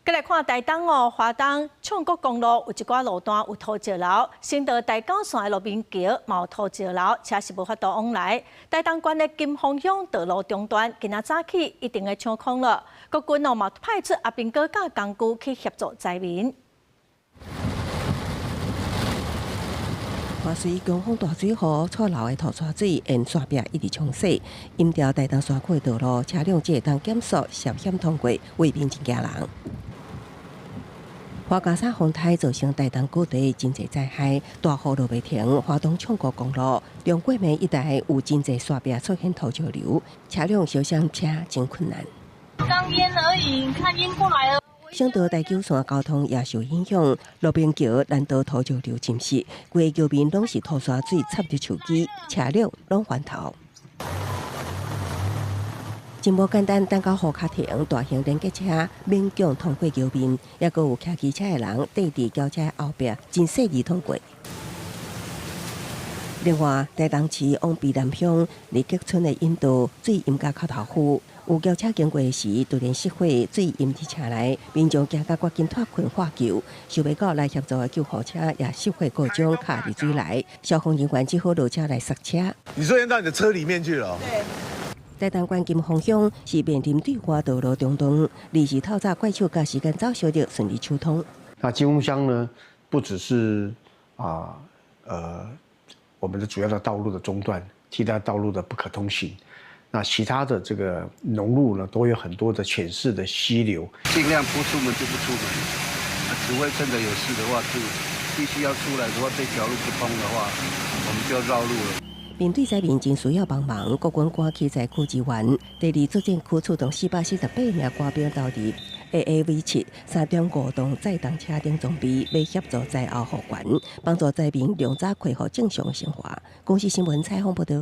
再来看台东哦，华东唱国公路有一寡路段有土石流，新到台九线的路边桥嘛有土石流，车是无法度往来。台东县的金峰乡道路中段，今仔早起一定会抢空了。国军哦嘛派出阿兵哥甲工具去协助灾民。华水强风大水后，错漏的土沙水沿山壁一直冲洗，引掉台东山区道路车辆只会当减速涉险通过，为民真惊人。花甲山风台造成台东各地真侪灾害，大雨落袂停。华东唱国公路龙过暝一带有真侪山壁出现土石流，车辆小上车真困难。刚淹而已，看淹过来了。省道台九线交通也受影响，路边桥难道土石流浸湿，规个桥面拢是土沙水插入手机，车辆拢翻头。真无简单，等到雨卡停，大型连接车勉强通过桥面，也阁有骑机车的人缀伫轿车后壁，真细易通过。另外，台东市往避南乡立吉村的引道水淹到脚头区，有轿车经过时突然熄火，水淹至车内，民众惊甲赶紧脱困化救，想要到来协助的救护车也熄火故障卡伫水内，消防人员只好落车来刹车。你说淹到你的车里面去了？对。台东县金峰乡是面临对外道路中断，二是透早怪手甲时间早小日顺利疏通。那金峰乡呢，不只是我们的主要的道路的中断，替代道路的不可通行。那其他的这个农路呢，都有很多的浅势的溪流，尽量不出门就不出门，除非真的有事的话，就必须要出来的话，这条路不通的话，我们就要绕路了。面对灾民真需要帮忙，国军赶去灾区支援。第二作战区出动448名官兵到伫 AAV7 3.5吨载重车顶装备，要协助灾后复原，帮助灾民量早恢复正常的生活。公司新闻采访报道。